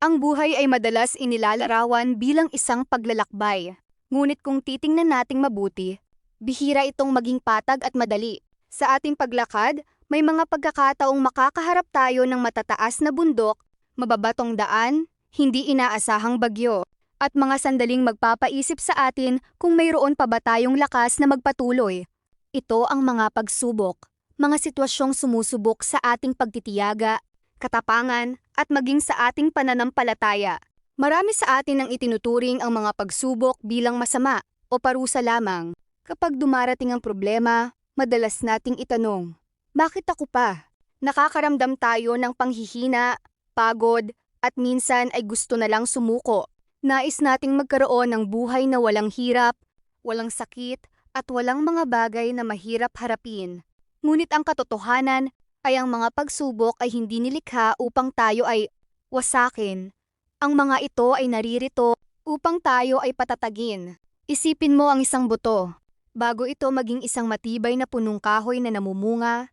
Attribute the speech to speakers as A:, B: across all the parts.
A: Ang buhay ay madalas inilalarawan bilang isang paglalakbay. Ngunit kung titingnan nating mabuti, bihira itong maging patag at madali. Sa ating paglakad, may mga pagkakataong makakaharap tayo ng matataas na bundok, mababatong daan, hindi inaasahang bagyo, at mga sandaling magpapaisip sa atin kung mayroon pa ba tayong lakas na magpatuloy. Ito ang mga pagsubok, mga sitwasyong sumusubok sa ating pagtitiyaga, katapangan, at maging sa ating pananampalataya. Marami sa atin ang itinuturing ang mga pagsubok bilang masama o parusa lamang. Kapag dumarating ang problema, madalas nating itanong, bakit ako pa? Nakakaramdam tayo ng panghihina, pagod, at minsan ay gusto na lang sumuko. Nais nating magkaroon ng buhay na walang hirap, walang sakit, at walang mga bagay na mahirap harapin. Ngunit ang katotohanan ay ang mga pagsubok ay hindi nilikha upang tayo ay wasakin. Ang mga ito ay naririto upang tayo ay patatagin. Isipin mo ang isang buto. Bago ito maging isang matibay na punong kahoy na namumunga,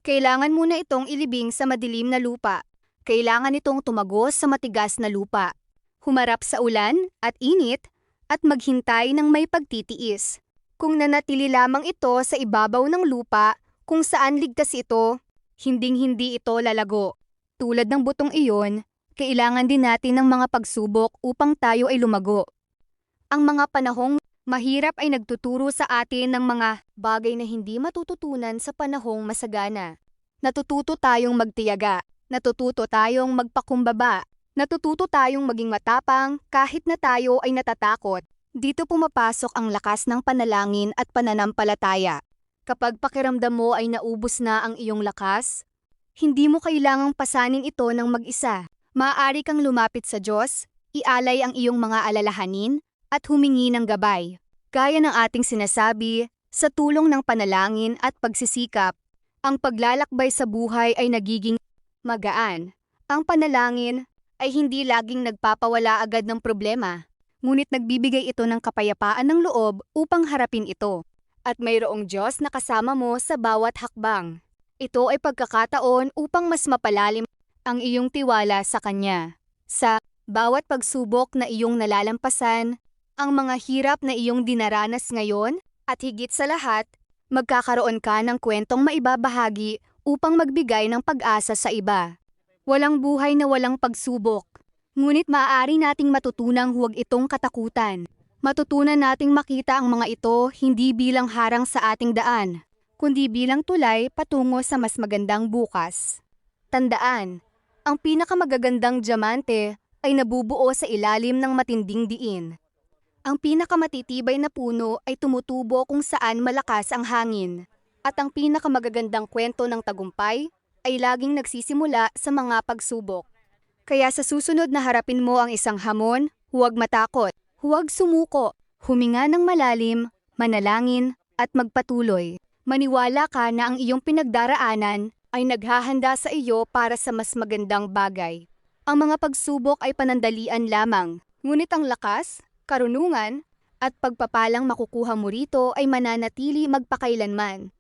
A: kailangan muna itong ilibing sa madilim na lupa. Kailangan itong tumagos sa matigas na lupa, humarap sa ulan at init, at maghintay ng may pagtitiis. Kung nanatili lamang ito sa ibabaw ng lupa, kung saan ligtas ito, hinding-hindi ito lalago. Tulad ng butong iyon, kailangan din natin ng mga pagsubok upang tayo ay lumago. Ang mga panahong mahirap ay nagtuturo sa atin ng mga bagay na hindi matututunan sa panahong masagana. Natututo tayong magtiyaga, natututo tayong magpakumbaba, natututo tayong maging matapang kahit na tayo ay natatakot. Dito pumapasok ang lakas ng panalangin at pananampalataya. Kapag pakiramdam mo ay naubos na ang iyong lakas, hindi mo kailangang pasanin ito ng mag-isa. Maaari kang lumapit sa Diyos, ialay ang iyong mga alalahanin, at humingi ng gabay. Gaya ng ating sinasabi, sa tulong ng panalangin at pagsisikap, ang paglalakbay sa buhay ay nagiging magaan. Ang panalangin ay hindi laging nagpapawala agad ng problema, ngunit nagbibigay ito ng kapayapaan ng loob upang harapin ito. At mayroong Diyos na kasama mo sa bawat hakbang. Ito ay pagkakataon upang mas mapalalim ang iyong tiwala sa Kanya. Sa bawat pagsubok na iyong nalalampasan, ang mga hirap na iyong dinaranas ngayon, at higit sa lahat, magkakaroon ka ng kwentong maibabahagi upang magbigay ng pag-asa sa iba. Walang buhay na walang pagsubok, ngunit maaari nating matutunang huwag itong katakutan. Matutunan nating makita ang mga ito hindi bilang harang sa ating daan, kundi bilang tulay patungo sa mas magandang bukas. Tandaan, ang pinakamagagandang diamante ay nabubuo sa ilalim ng matinding diin. Ang pinakamatitibay na puno ay tumutubo kung saan malakas ang hangin. At ang pinakamagagandang kwento ng tagumpay ay laging nagsisimula sa mga pagsubok. Kaya sa susunod na harapin mo ang isang hamon, huwag matakot. Huwag sumuko, huminga ng malalim, manalangin, at magpatuloy. Maniwala ka na ang iyong pinagdaraanan ay naghahanda sa iyo para sa mas magandang bagay. Ang mga pagsubok ay panandalian lamang, ngunit ang lakas, karunungan, at pagpapalang makukuha mo rito ay mananatili magpakailanman.